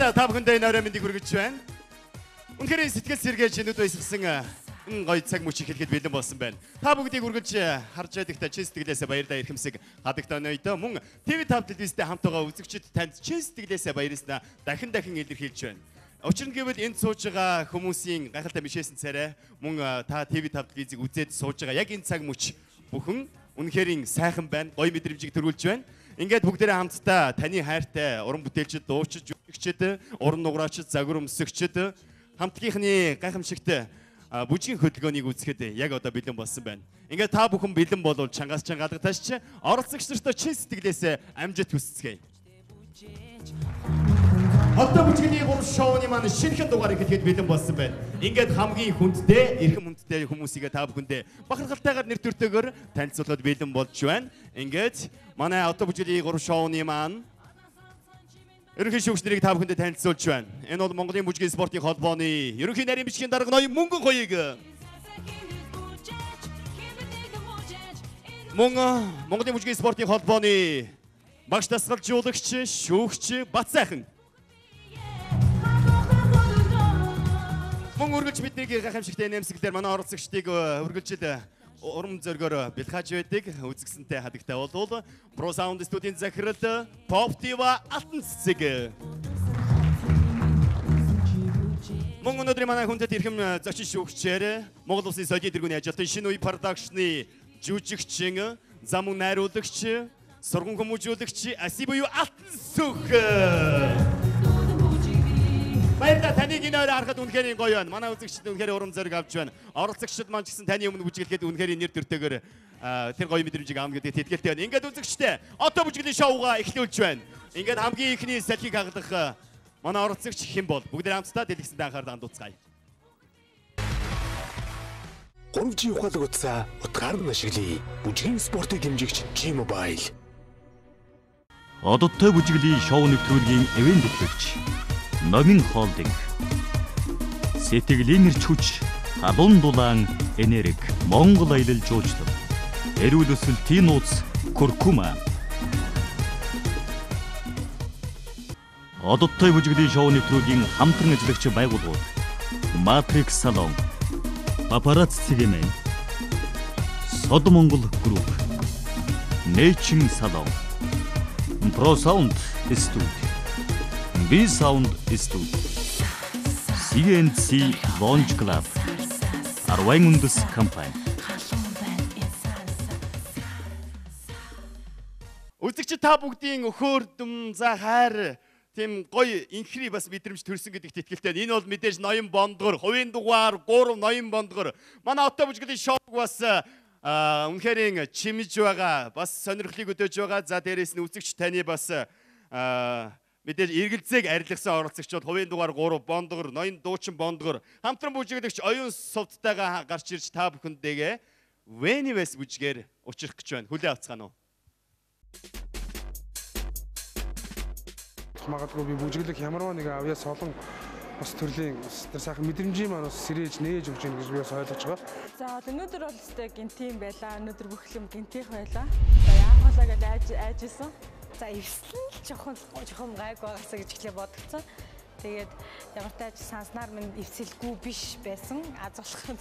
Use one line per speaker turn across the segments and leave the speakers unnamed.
За та бүхэндээ энэ орой мэндийг хүргэж байна. Үнэхээр сэтгэл сэргээж нүд баясгасан гоё цаг мөч хэлэхэд бэлэн болсон байна. Та бүгдийг хүргэж харж байдагтаа чин сэтгэлээсээ баярлалаа эрхэмсэг хадагт өнөөдөө мөн TV5 телевизтэй хамт байгаа үзэгчид танд чин сэтгэлээсээ баярлалаа дахин илэрхийлж байна. Учир нь гэвэл энд сууж байгаа хүмүүсийн гайхалтай мишээсэн царай мөн та TV5 телевизийг үзээд сууж байгаа яг энэ цаг мөч бүхэн үнэхээр сайхан байна. Гоё мэдрэмжийг төрүүлж байна. Ингээд бүгдээрээ хамтдаа таны хайртай уран бүтээлчид, дуучид, жүжигчид, уран нуграачид, загвар өмсөгчид хамтгийнхны гайхамшигт бүжгийн хөдөлгөөнийг үзэхэд яг одоо бэлэн болсон байна. Ингээд та бүхэн бэлэн болвол чангаас чангаалтааш оролцогч нартай чин сэтгэлээс амжилт хүсцгээе. Одоо бүжгийн гурав шоуны маань шинэхэн дугаар ихэхэд бэлэн болсон байна. Ингээд хамгийн хүндтэй, эрхэм хүндтэй хүмүүсийг та бүхэндээ бахархалтайгаар нэр төртөөгөр танилцуулаад бэлэн болж байна. Ингээд манай одоо бүжгийн гурав шоуны маань ерөнхий шүүгчнэрийг та бүхэндээ танилцуулж байна. Энэ бол Монголын бүжгийн спортын холбооны ерөнхий нарийн бичгийн дарга ноён Мөнгөн хоёыг Монголын бүжгийн спортын холбооны багш дасгалжуулагч, шүүгч Бат сайхан мөн үргэлж биднийг гайхамшигтай нэмсгэлээр манай оролцогчдыг үргэлж урам зоригоор бэлхааж байдаг. Үзэгсэнтэй хадагтай болвол Pro Sound студийн захирал Pop Diva Алтан цэцэг. Мөн өнөөдөр манай хүндэт эрхэм зочин шүүгчээр Монгол Улсын соёлын тэргүүний ажилтан шинэ үе продакшны жүжигчин, зам найруулагч, сургууль хүмүүжүүлэгч Аси буюу Алтан сүх. Баярлалаа таныг энэ өрөө харахад үнэхээр гоё байна. Манай үзэгчид үнэхээр урам зориг авч байна. Оролцогчид маань ч гэсэн таны өмнө бүжиглэхэд үнэхээр нэр төртөөгөр тэр гоё мэдрэмжийг аавна гэдэгт итгэлтэй байна. Ингээд үзэгчтэй одоо бүжиглийн шоугаа эхлүүлж байна. Ингээд хамгийн ихний салхийг хаглах манай оролцогч хэн бол? Бүгд хамтдаа дэлгэцэнд анхаарал хандуулцгаая.
3G ухаалаг утсаа утгаар нь ашиглая. Бүжгийн спортыг дэмжигч G-Mobile.
Ододтой бүжиглийн шоу нэвтрүүлгийн эвент дэлбэгч Номин Холдинг. Сэтгэлийн эрч хүч, халуун дулаан, энерги, Монгол аялал жуулчлал. Эрүүл өсөлтийн нууц Куркума. Ододтой бүжиглийн шоу нэвтрүүлгийн хамтран ажиллагч байгууллагууд Matrix Salon, Paparazzi Цэгэмен, Сод Монгол Group, Нэчин Salon, Pro Sound Studio, B Sound Studio, CNC Launch Club, Арвайн үндэс компани.
Үзэгчид та бүгдийн өхөөрдөм за хайр тийм гоё инхри бас мэдрэмж төрсөн гэдэгт итгэлтэй. Энэ бол мэдээж ноён бондгор, хувийн дугаар 3 ноён бондгор. Манай одоо бүжиглийн шоуг бас үнэхээр чимж байгаа, бас сонирхлыг өдөөж байгаа. За дээрээс нь үзэгч таны бас мэдээж эргэлзээг арилгасан оролцогч бол хувийн дугаар 3 бондгор, ноён дуучин бондгор, хамтран бүжиглэгч оюун сувдтайгаа гарч ирж та бүхэндээ Венивес бүжгээр учрах гэж байна. Хүлээ авцгаана уу?
Магадгүй би бүжиглэх ямарваа нэг авьяас олон бас төрлийн сайхан мэдрэмжийн маань бас сэрэж нээж өгч байна гэж би бас ойлгож байгаа.
За өнөөдөр бол өстэй гинтийн байлаа. Өнөөдөр бүх юм гинтийнх байлаа. За яах вэ гэж айжсэн. За эвслэн л жоохон гайг байгаасаа гэж ихлэ бодгцсан. Тэгээд ямар тааж санснаар минь эвсэлгүй биш байсан. Азуулахад.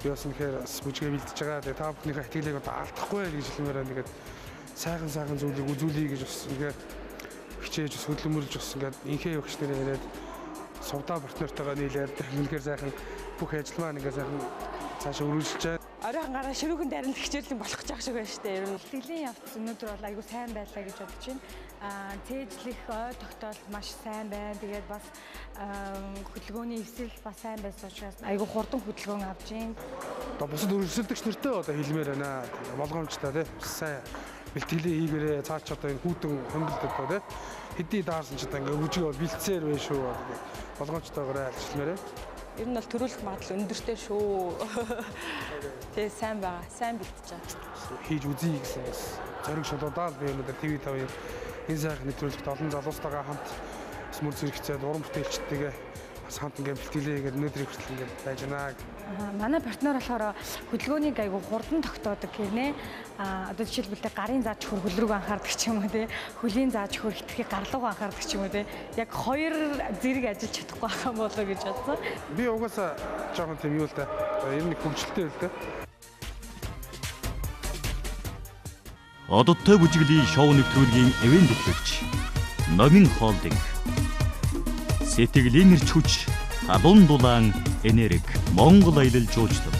Би бас үнэхээр бүжгээ бэлдэж байгаа. Тэгээд та бүхнийхээ итгэлийг одоо алдахгүй гэж хэлмээр байна. Тэгээд сайхан зүйлийг үзүүлье гэж бас үнэхээр хичээж бас хөдөлмөрлж бас ингээд инхээ өгч нэрээ яриад сувдаа партнертайгаа нийлээд үнэхээр сайхан бүх ажил маань ингээд сайхан цаашаа өргөжлөж байна.
Оройхон гараа ширүүхэн дарилт хичээлэн болох гэж байгаа шүү дээ. Ер нь сэтгэлийн явц өнөөдөр бол айгүй сайн байлаа гэж бодож байна. Цээжлэх ой тогтоол маш сайн байна. Тэгээд бас хөдөлгөөний эвсэл бас сайн байсан учраас айгүй хурдан хөдөлгөөн авч байна.
Одоо бусад өрсөлдөгч нартай одоо хэлмээр байна. Болгоомжтой тий. Сайн бэлтгэлээ хийгээрээ цаач одоо энэ хүүтэн хөнгөлт одоо тий. Хэдий даарсан ч одоо ингээ бүжиг бол бэлтсээр байна шүү. Болгоомжтойгоор айлчлмээрээ.
Ер нь бол төрүүлэх магадлал өндөртэй шүү. Тэгээ сайн байгаа. Сайн бэлтэж байгаа.
Хийж үзье гэсэн зориг шалуудаад би өнөөдөр TV5-ийн энэ сайхан нэвтрүүлэгт олон залуустайгаа хамт мөр зэрэгцээд уран бүтээлчтэйгээ бас хамт ингээд бэлтгэлээ өнөөдрийг хүртэл ингээд байж байна.
Манай партнер болохоор хөдөлгөөнийг айгу хурдан тогтоодог гэнэ. Одоо жишээлбэл гарын зааж хөр хөл рүүг анхаардаг ч юм уу те. Хөлийн зааж хөр хитрхи гар руу анхаардаг ч юм уу те. Яг хоёр зэрэг ажиллаж чадахгүй байгаа болоо гэж бодсон.
Би угаасаа жоохон тийм юу л да. Ер нь хөвгөлтэй л да.
Ододтой бүжиглийн шоу нэвтрүүлгийн ивент төлөвч Номин Холдинг. Сэтгэлийн эрч хүч, халуун дулаан, энерги, Монгол аялал жуулчлал.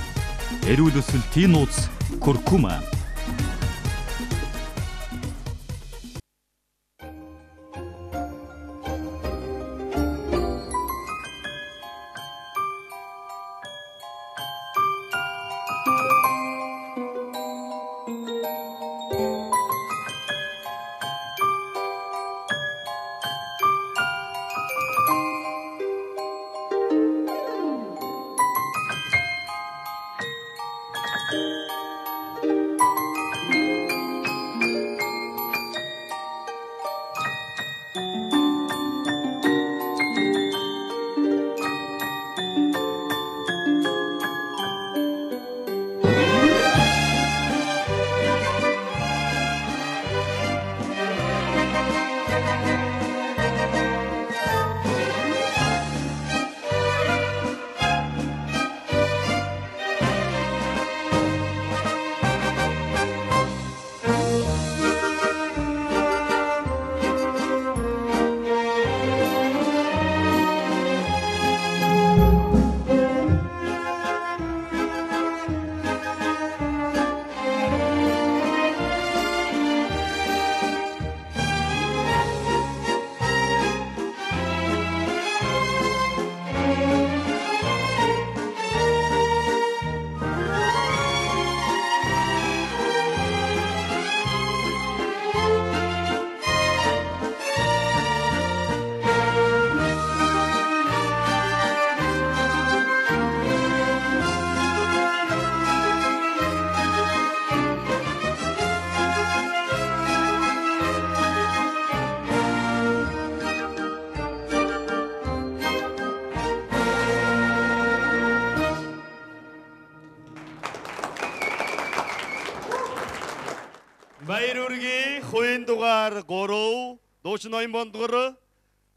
Эрүүл өсөлтийн нууц Куркума.
Баяр үргийн хувийн дугаар 3 дуучин ноён бондгор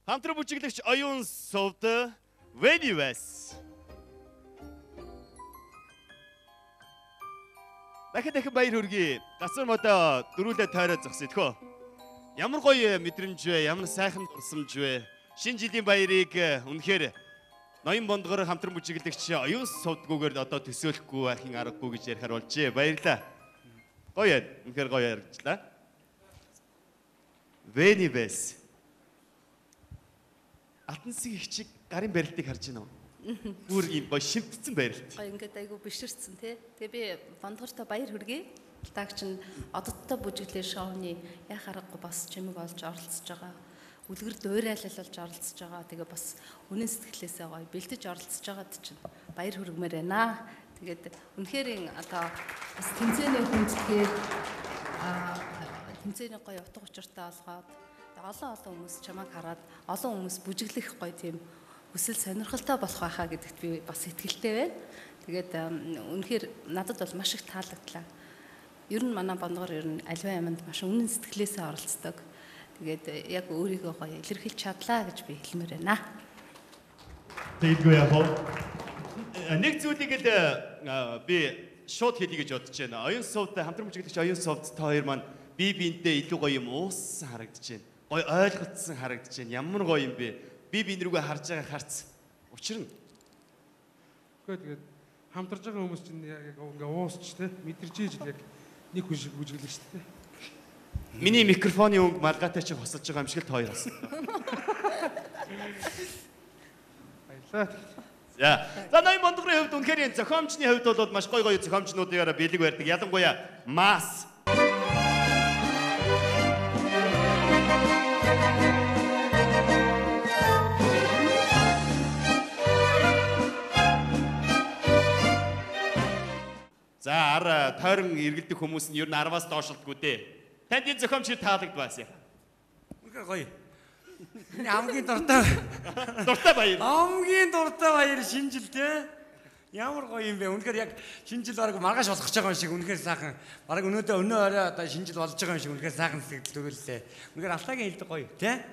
хамтран бүжиглэгч оюун совд Venivas. Дахин баяр үргийн гасар модоо дөрүүлээ тойроо зогсъё тхөө. Ямар гоё мэдрэмж вэ? Ямар сайхан дурсамж вэ? Шинэ жилийн баярыг үнэхээр ноён бондгор хамтран бүжиглэгч оюун совдгүйгээр одоо төсөөлөхгүй байхын аргагүй гэж ярихаар болжээ. Баярлалаа. Гоё, үнэхээр гоё яригдлаа. Venivas. Атансыг их чиг гарын барилтыг харж байна уу? Бүр ийм гоё шивтсэн барилт.
Гоё ингээд айгу биширсэн тий. Тэгээ би бондгортой баяр хүргэе. Таг чин ододтой бүжиглээ шоуны яах аргагүй бас чимэг олж оролцож байгаа. Үлгэр дуурайлал болж оролцож байгаа. Тэгээ бас үнэн сэтгэлээсээ гоё бэлдэж оролцож байгаад чинь баяр хүргэмээр байна. Тэгээд үнэхээр одоо бас тэмцээний хүндэтгээд тэмцээний гоё утга учиртай олгоод олон хүмүүс чамайг хараад олон хүмүүс бүжиглэх гоё тийм хүсэл сонирхолтой болох байхаа гэдэгт би бас итгэлтэй байна. Тэгээд үнэхээр надад бол маш их таалагдлаа. Ер нь манай бондгор ер нь аливаа юмд маш үнэн сэтгэлээсээ оролцдог. Тэгээд яг өөрийгөө гоё илэрхийлж чадлаа гэж би хэлмээр байна.
Тэггүй яг нэг зүйлийг л би шууд хэлье гэж бодож байна. Оюун совд хамтран бүжиглэгч оюун совд та хоёр маань бие биентэй илүү гоё юм ууссан харагдаж байна. Гоё ойлгогдсон харагдаж байна. Ямар гоё юм бэ? Бие биен рүүгээ харж байгаа харц учрна.
Тэгээд хамтарж байгаа хүмүүс чинь яг ингээ уусч те мэдэрч ийж яг нэг хүн шиг бүжиглэж шүү дээ.
Миний микрофоны өнгө малгайтай чи хосож байгаа юм шиг л та хоёр бас.
Баярлалаа.
За ноён бондгорын хувьд үнэхээр зохиомжны хувьд бол маш гоё зохиомжнуудаараа бэлэг барьдаг. Ялангуяа Мас. За тойрон эргэлдэх хүмүүс нь ер нь 10-аас доош л гүдээ. Танд энэ зохиомж хэр таалагдваас яа?
Үнэхээр гоё. Хамгийн дуртай.
Дуртай баяр.
Хамгийн дуртай баяр шинэ жил те. Ямар гоё юм бэ? Үнэхээр яг шинэ жил баг маргааш болох гэж байгаа юм шиг үнэхээр сайхан. Бараг өнөө орой одоо шинэ жил болж байгаа юм шиг үнэхээр сайхан сэтгэл төрүүллээ. Үнэхээр Алтайгийн хэлдэг гоё те.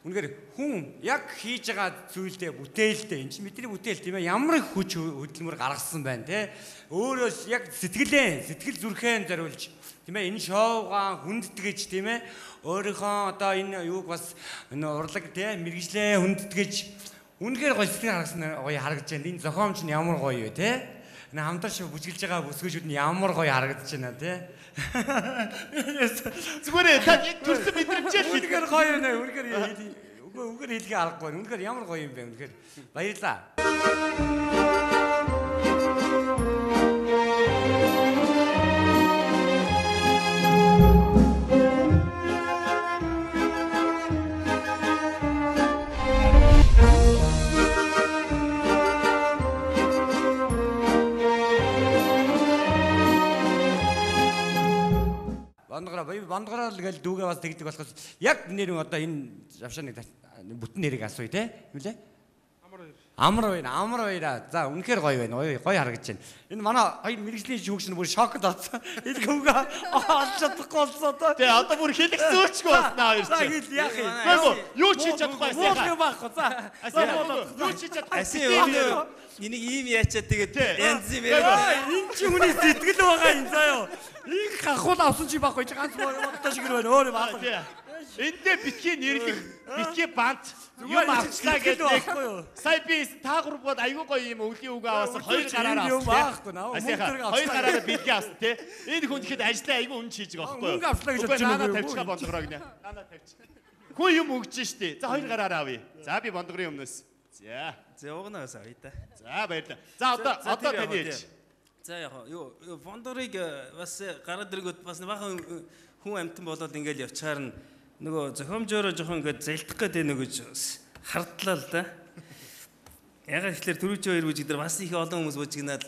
Үнэхээр хүн яг хийж байгаа зүйлдээ бүтээлдээ энэ чинь бидний бүтээл тийм ээ. Ямар их хүч хөдөлмөр гаргасан байна те. Өөрөөс яг сэтгэл зүрхэн зориулж тийм ээ. Энэ шоугаа хүндэтгэж тийм ээ. Өөрийнхөө одоо энэ юуг бас энэ урлаг тийм мэрэгжлээ хүндэтгэж үнэхээр гоё сэтгэл харагсан гоё харагдаж байна. Энэ зохиомч нь ямар гоё вэ те? Энэ хамтарч бүжгэлж байгаа бүсгүйчүүд нь ямар гоё харагдаж байна те?
Зүгээр та төрсөн мэдрэмжээ
үнэхээр гоё байна. Үнэхээр хэлгээ аргагүй. Үнэхээр ямар гоё юм бэ? Үнэхээр баярлаа. Бандгараа л гээл дүүгээ бас тэгдэг болохоос яг нэр одоо энэ завшааны бүтэн нэрийг асууя те. Юу лээ? Амар баяра. За үнэхээр гоё байна. Гоё харагдаж байна. Энэ манай хоёр мэрэгжлийн шүүгч нь бүр шокд орсон. Энэ хүүгээ олж чадахгүй болсон одоо.
Тэ одоо бүр хэлэх зөөчгүй болсноо хоёр
чи. За хэл яах юм?
Юу ч хийж чадахгүй
асаа. Муу байхгүй. За.
Юу ч хийж чадахгүй.
Асаа энийг ийм яачаад тэгээд янз юм
яриа. Энэ чи хүний сэтгэл байгаа юм заяа. Ийм хахуул авсан чи байхгүй чи ганц бодож шиг байна. Өөр юм аа.
Эндээ битгий нэрлэх, битгий бант юм авчлаа гэдэг. Сая би таагур бод айгүй гоё юм өвлийн үг аваасан хоёр гараараа авсан. Хоёр гараараа битгий авсан тий. Энэ хүн ихэд ажлаа айгүй үнэн хийж байгаа байхгүй юу?
Мөнгө авчлаа гэж бодож байна.
Нана тавьчихаа бондгороо гинэ. Нана тавьчих. Хүн юм өгч штэ. За хоёр гараараа авъя. За би бондгорын өмнөөс.
За угнаас авъя та.
За баярлалаа. За одоо таны ээж.
За яг юу бондгорыг бас гараад иргүүд бас бахан хүн амтан болоод ингээл явчаар нь нөгөө зохиомжоороо жоохон ингээд зэлдэх гэдэг нэг гэж хардлаа л да. Ягаад гэхээр түрүүчийн хоёр бүжиг дээр бас их олон хүмүүс бүжигнаад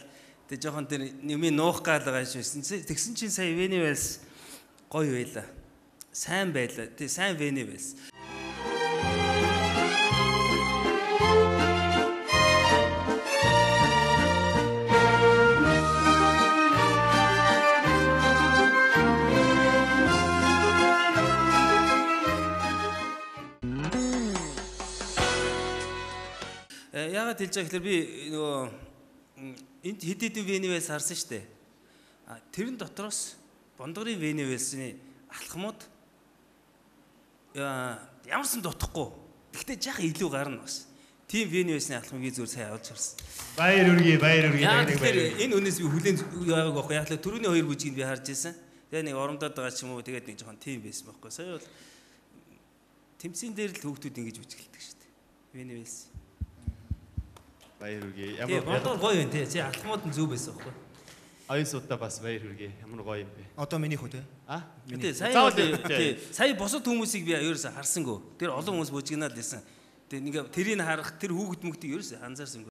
тэг жоохон тэр нэмийн нуух гал байгаа швэсэн. Тэгсэн чинь сая Вэни Вэлс гоё байла. Сайн байла. Тэг сайн Вэни Вэлс. Яагаад хэлж байгаа гэхээр би нөгөө энд хэд хэдэн Вэни Вэлс харсан шүү дээ. Тэрэн дотроос бондгорын Вэни Вэлсний алхмууд ямарсан дутхгүй. Гэхдээ жаахан илүү гарна бас. Тийм Вэни Вэлсний алхмыг зүгээр сайн авч харсан.
Баяр үргээ.
Энэ үнээс би хүлээн яагааг байхгүй. Яг л түрүүний хоёр бүжгийг би харж байсан. Тэгээ нэг оромдоод байгаа ч юм уу тэгээд нэг жоохон тийм байсан байхгүй. Сая бол тэмцэн дээр л хүүхдүүд ингэж бүжгэлдэг шүү дээ. Вэни Вэлс.
Баяр үргээ.
Ямар гоё юм тий. Чи алхмууд нь зөв байсан байхгүй.
Аян суудаа бас баяр үргээ. Ямар гоё юм бэ.
Одоо минийх үү те?
Миний.
Сая босод хүмүүсийг би ерөөсө харсангүй. Тэр олон хүмүүс бүжигнаад лсэн. Тэгээ нэг тэрийг харах тэр хүүхэд мөгтийг ерөөсө анзаарсангүй.